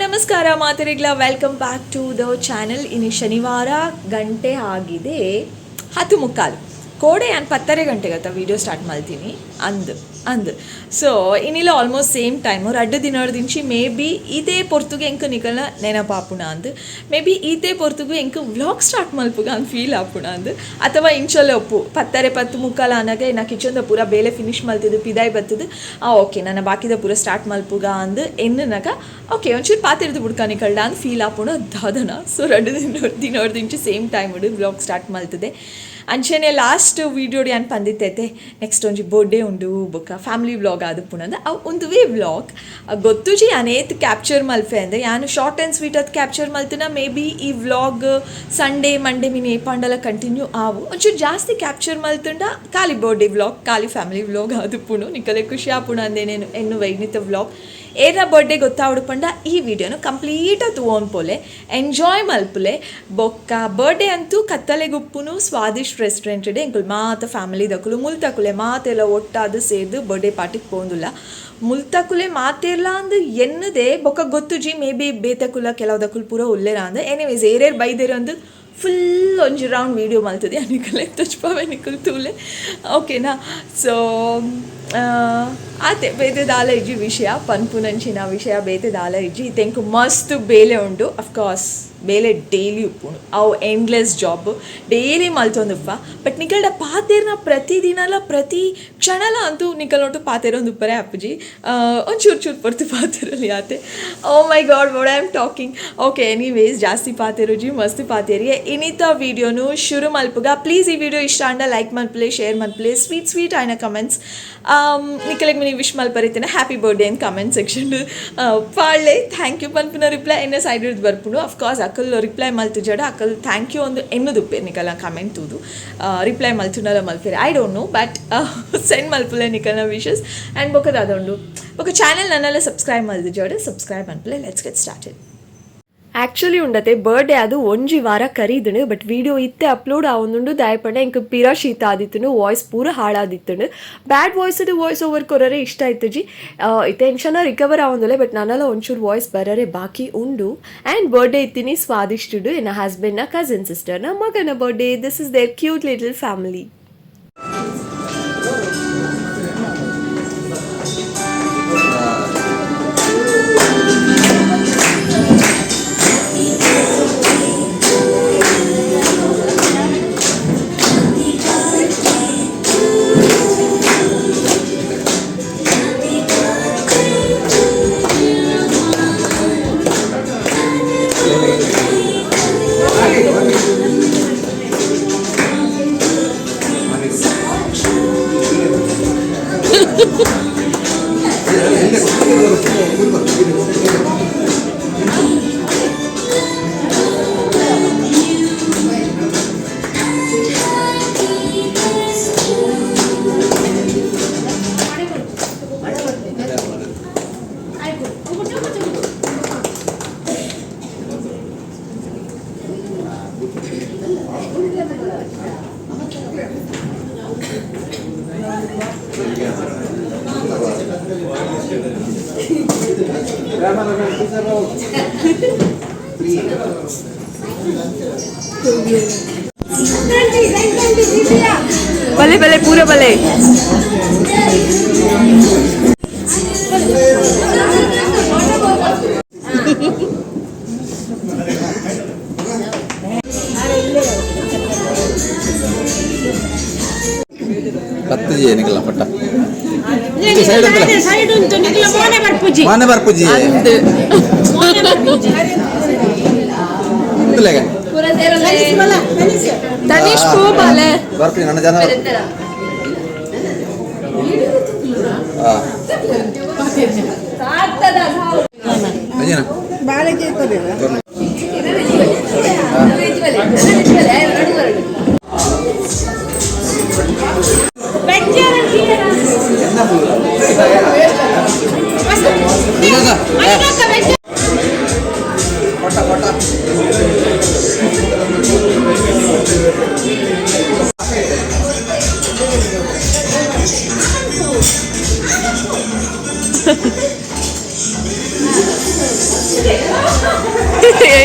ನಮಸ್ಕಾರ ಮಾತರಿಗಳ welcome back to the channel. ಇನ್ನು ಶನಿವಾರ ಗಂಟೆ ಆಗಿದೆ 10:15 ಕೋಡೆ ನಾನು 10 ಗಂಟೆಗೆ ವೀಡಿಯೋ ಸ್ಟಾರ್ಟ್ ಮಾಡ್ತೀನಿ ಅಂದು ಸೊ ಇನ್ನಿಲ್ಲ ಆಲ್ಮೋಸ್ಟ್ ಸೇಮ್ ಟೈಮು 2 ದಿನದಿಂಚಿ ಮೇ ಬಿ ಇದೇ ಪೊರ್ತುಗೆ ಎಂಕ ನಿಕಲ್ನ ನೆನಪಾಪುಣ ಅಂದು ಮೇ ಬಿ ಇದೇ ಪೊರ್ತುಗು ಎಂಕ ವ್ಲಾಗ್ ಸ್ಟಾರ್ಟ್ ಮಲ್ಪುಗ ಅಂತ ಫೀಲ್ ಆಪುಣ ಅಂದು ಅಥವಾ ಇಂಚೊಲ್ಲೆ ಒಪ್ಪು 10:30 ಅನ್ನಗೆ ನಾ ಕಿಚನ್ದ ಪೂರ ಬೇಲೆ ಫಿನಿಶ್ ಮಲ್ತಿದ್ದು ಪಿದಾಯಿ ಬತ್ತದು ಓಕೆ ನನ್ನ ಬಾಕಿದ ಪೂರ ಸ್ಟಾರ್ಟ್ ಮಲ್ಪುಗ ಅಂದು ಎನ್ನನಾಗ ಓಕೆ ಒಂಚೂರು ಪಾತಿರ್ದು ಬುಡ್ಕ ನಿಕಲ್ಡ ಅಂತ ಫೀಲ್ ಆಪುಣ ದಾದನ. ಸೊ 2 ದಿನದಿಂಚಿ ಸೇಮ್ ಟೈಮ್ ವ್ಲಾಗ್ ಸ್ಟಾರ್ಟ್ ಮಲ್ತದೆ ಅಂಚೆನೆ ಲಾಸ್ಟ್ ವೀಡಿಯೋಡಿ ಅನ್ ಪಂದಿತ್ತೈತೆ ನೆಕ್ಸ್ಟ್ ಒಂಜಿ ಬರ್ಡೇ ಉಂಡು ಬೊಕ್ಕ ಫ್ಯಾಮಿಲಿ ವ್ಲಾಗ್ ಆದು ಪುನಂದ ಅವು ಒಂದುವೇ ವ್ಲಾಗ್ ಗೊತ್ತುಜಿ ಅನೇತ್ ಕ್ಯಾಪ್ಚರ್ ಮಲ್ಪೆ ಅಂದರೆ ನಾನು ಶಾರ್ಟ್ ಆ್ಯಂಡ್ ಸ್ವೀಟ್ ಅದು ಕ್ಯಾಪ್ಚರ್ ಮಲ್ತಿನ ಮೇ ಬಿ ಈ ವ್ಲಾಗ್ ಸಂಡೇ ಮಂಡೇ ಮೀನು ಏಪಾಂಡಲ ಕಂಟಿನ್ಯೂ ಆವು ಒಂಚೂರು ಜಾಸ್ತಿ ಕ್ಯಾಪ್ಚರ್ ಮಲ್ತುಂಡ ಖಾಲಿ ಬರ್ಡೇ ವ್ಲಾಗ್ ಖಾಲಿ ಫ್ಯಾಮಿಲಿ ವ್ಲಾಗ್ ಆದು ಪುಣು ನಿಕಲೆ ಖುಷಿ ಆಪುಣ ಅಂದೇನೇನು ಎನ್ನು ವೈನಿತ ವ್ಲಾಗ್ ಏನ ಬರ್ಡೇ ಗೊತ್ತಾವಡ್ಪಂಡ ಈ ವಿಡಿಯೋನು ಕಂಪ್ಲೀಟಾಗಿ ತೂವೊಂಡ್ಪೋಲೆ ಎಂಜಾಯ್ ಮಲ್ಪುಲೆ ಬೊಕ್ಕ ಬರ್ಡೇ ಅಂತೂ ಕತ್ತಲೆಗುಪ್ಪುನು ಸ್ವಾದಿಷ್ಟ ರೆಸ್ಟೋರೆಂಟ್ ಇಡೆ ಎಂಕುಲು ಮಾತ ಫ್ಯಾಮಿಲಿ ದಕ್ಕುಲು ಮುಲ್ತಕುಲೆ ಮಾತೆಲ್ಲ ಒಟ್ಟಾದು ಸೇದು ಬರ್ಡೇ ಪಾರ್ಟಿಗೆ ಪೋಂದುಲ್ಲ ಮುಲ್ತಕುಲೆ ಮಾತೆಲ್ಲ ಅಂದು ಎನ್ನದೆ ಬೊಕ್ಕ ಗೊತ್ತುಜಿ ಮೇ ಬಿ ಬೇತಕುಲ ಕೆಲವುದಕ್ಕುಲು ಪೂರ ಉಲ್ಲೇರ ಅಂದು ಎನಿವೇಸ್ ಏರೇರು ಬೈದೇರು ಅಂದು ಫುಲ್ ಒಂಜಿ ರೌಂಡ್ ವೀಡಿಯೋ ಮಲ್ತದೆ ಅನಿಕಲೆ ತುಚ್ಪಾವೆ ನಿಕುಲು ತೂಲೆ ಓಕೆನಾ. ಸೊ ಆತೆ ಬೇತೆ ದಾಲ ಇಜ್ಜಿ ವಿಷಯ ಪನ್ಪುನಂಚಿನ ವಿಷಯ ಬೇತೆ ದಾಲ ಇಜ್ಜಿ ತೆಂಕು ಮಸ್ತ್ ಬೇಲೆ ಉಂಡು ಅಫ್ಕೋರ್ಸ್ ಬೇಲೆ ಡೈಲಿ ಉಪ್ಪುಂಡು ಅವು ಎಂಡ್ಲೆಸ್ ಜಾಬ್ ಡೈಲಿ ಮಲ್ತೊಂದುಪ್ಪ ಬಟ್ ನಿಕಲ್ಡ ಪಾತೆರ್ನ ಪ್ರತಿದಿನಲ ಪ್ರತಿ ಕ್ಷಣಲ ಅಂತೂ ನಿಕಲ್ನೊಟ್ಟು ಪಾತೆರೊಂದು ಉಪ್ಪರೆ ಅಪ್ಪಜಿ ಒಂಚೂರು ಪೊರ್ತು ಪಾತೆರಲ್ಲಿ ಆತೆ oh my God what I am talking okay anyways ಜಾಸ್ತಿ ಪಾತೆರುಜಿ ಮಸ್ತ್ ಪಾತೆರಿಗೆ ಇನ್ನಿತ ವೀಡಿಯೋನು ಶುರು ಮಲ್ಪುಗ ಪ್ಲೀಸ್ ಈ ವಿಡಿಯೋ ಇಷ್ಟ ಅಂಡ ಲೈಕ್ ಮಲ್ಪಲೆ ಶೇರ್ ಮಲ್ಪಲೆ ಸ್ವೀಟ್ ಆಯ್ನ ಕಮೆಂಟ್ಸ್ ನಿಕಲೆಗೆ ನೀವು ವಿಶ್ ಮಲ್ಪರಿತೇನೆ happy birthday in comment section ಪಾಳೆ ಥ್ಯಾಂಕ್ ಯು ಪನ್ಪುನ ರಿಪ್ಲೈ ಎನ್ನ ಸೈಡ್ ಹಿಡಿದು ಬರ್ಪುನು ಅಫ್ಕೋರ್ಸ್ ಅಕಲ್ ರಿಪ್ಲೈ ಮಲ್ತು ಜಡ ಅಕಲ್ ಥ್ಯಾಂಕ್ ಯು ಒಂದು ಎನ್ನುದುಪ್ಪೆ ನಿಕಲ್ನ ಕಮೆಂಟ್ ತೂದು ರಿಪ್ಲೈ ಮಲ್ತುನಲ್ಲ ಮಲ್ಪೇರೆ I don't know but send ಮಲ್ಪುಲೆ ನಿಕಲ್ನ ವಿಶಸ್ ಆ್ಯಂಡ್ ಬೊಕ್ಕದ ಅದೊಂದು ಬೊಕ್ಕ ಚಾನೆಲ್ ನನ್ನೆಲ್ಲ ಸಬ್ಸ್ಕ್ರೈಬ್ ಮಲ್ದು ಜಡ ಸಬ್ಸ್ಕ್ರೈಬ್ ಮಲ್ಪಲೆ ಲೆಟ್ಸ್ ಗೆಟ್ ಸ್ಟಾರ್ಟೆಡ್. ಆ್ಯಕ್ಚುಲಿ ಉಂಡತೆ ಬರ್ಡೇ ಅದು ಒಂಜಿ ವಾರ ಕರೀದುಂಡು ಬಟ್ ವಿಡಿಯೋ ಇತ್ತೆ ಅಪ್ಲೋಡ್ ಆವೊಂದುಂಡು ದಾಯಪಂಡ ಇಂಕ ಪಿರ ಶೀತ ಆದಿತ್ತುಂಡು ವಾಯ್ಸ್ ಪೂರ ಹಾಳಾದಿತ್ತುಂಡು ಬ್ಯಾಡ್ ವಾಯ್ಸ್ ಓವರ್ ಕೊರರೆ ಇಷ್ಟ ಆಯ್ತು ಜಿ ಟೆನ್ಷನ ರಿಕವರ್ ಆವೊಂದುಲೆ ಬಟ್ ನನ್ನೆಲ್ಲ ಒಂಚೂರು ವಾಯ್ಸ್ ಬರರೆ ಬಾಕಿ ಉಂಡು ಆ್ಯಂಡ್ ಬರ್ಡೇ ಇತ್ತೀನಿ ಸ್ವಾದಿಷ್ಟುಡು ನನ್ನ ಹಸ್ಬೆಂಡ್ನ ಕಸಿನ್ ಸಿಸ್ಟರ್ನ ಮಗನ birthday this is their cute little family. भले भले पूरा भले पत्ते जी निकला पट्टा ಸೈಡ್ ಉಂಟು ನಿಖಿಲ ಮೋನೆ ಬರ್ಪುಜಿ ಅಂದ್ ಮೋನೆ ಬರ್ಪುಜಿ ಇಂದಲೆಗೆ ಪೂರ ಸೇರಲ್ಲ ತನಿಷ್ ಪೋಬಾಲೆ ಬರ್ಪಿ ನನ್ನ ಜನ ಸಾತ್ತದ ಅಜೇನ ಬಾಳೆ ಕೇಳ್ತದೆ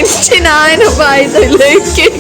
ಹೆಂಚಿನ ఆయన ಬಾಯ್ದಲ್ಲ ಕೇಕ್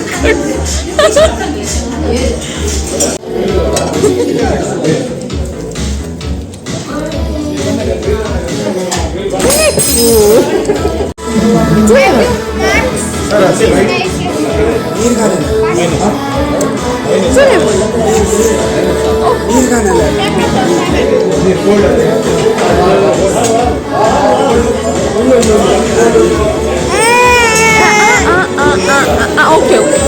ಓಕೆ ಓಕೆ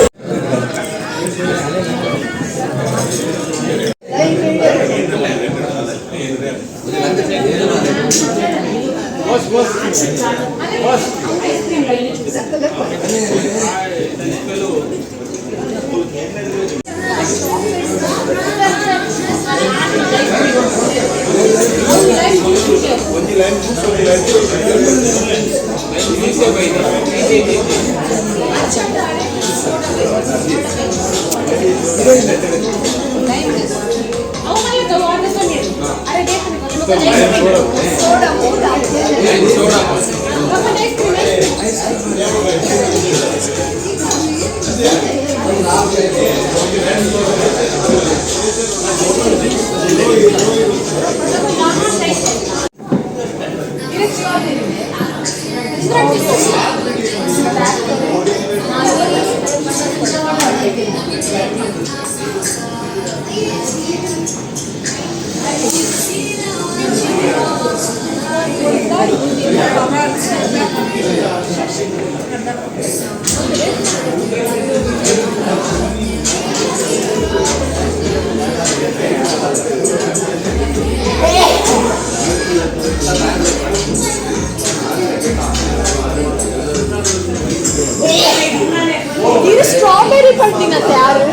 ಸ್ಟ್ರಾಬೆರಿ ಪಡ್ತೀನತ್ತೆ ಯಾರು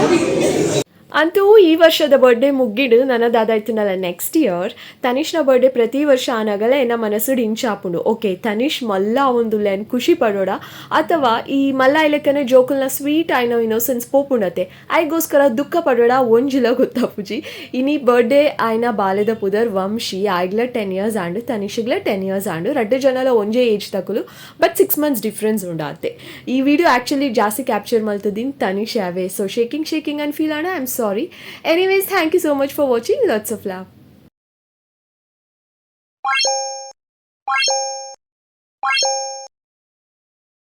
ಅಂತೂ ಈ ವರ್ಷದ ಬರ್ಡೇ ಮುಗ್ಗಿಡು ನನ್ನದಾದಾಯ್ತನಲ್ಲ ನೆಕ್ಸ್ಟ್ ಇಯರ್ ತನಿಷ್ನ ಬರ್ಡೇ ಪ್ರತಿ ವರ್ಷ ಆನಾಗಲೇ ಎನ್ನ ಮನಸ್ಸುಡು ಇಂಚಾಪುಂಡು ಓಕೆ ತನಿಷ್ ಮಲ್ಲ ಒಂದು ಲೆನ್ ಖುಷಿ ಪಡೋಡ ಅಥವಾ ಈ ಮಲ್ಲ ಇಲೆಕ್ಕನೆ ಜೋಕುಲ್ನ ಸ್ವೀಟ್ ಆಯ್ನೋ ಇನ್ನೋಸೆನ್ಸ್ ಪೋಪುಂಡತೆ ಆಯ್ಗೋಸ್ಕರ ದುಃಖ ಪಡೋಡ ಒಂಜಿಲ ಗೊತ್ತಾಪುಜಿ ಇನಿ ಬರ್ಡೇ ಆಯ್ನ ಬಾಲ್ಯದ ಪುದರ್ ವಂಶಿ ಆಯ್ಗ್ಲ 10 years ಆಂಡು ತನಿಷ್ಗ್ಲ 10 years ಆಂಡು ರಡ್ಡು ಜನಲ ಒಂಜೇ ಏಜ್ ತಕುಲು ಬಟ್ 6 months ಡಿಫ್ರೆನ್ಸ್ ಉಂಡಾತೆ ಈ ವಿಡಿಯೋ ಆ್ಯಕ್ಚುಲಿ ಜಾಸ್ತಿ ಕ್ಯಾಪ್ಚರ್ ಮಲ್ತದಿನ್ ತನಿಷ್ ಯಾವೆ ಸೊ ಶೇಕಿಂಗ್ ಆ್ಯಂಡ್ ಫೀಲ್ ಆಣ I am sorry. Anyways, thank you so much for watching. Lots of love.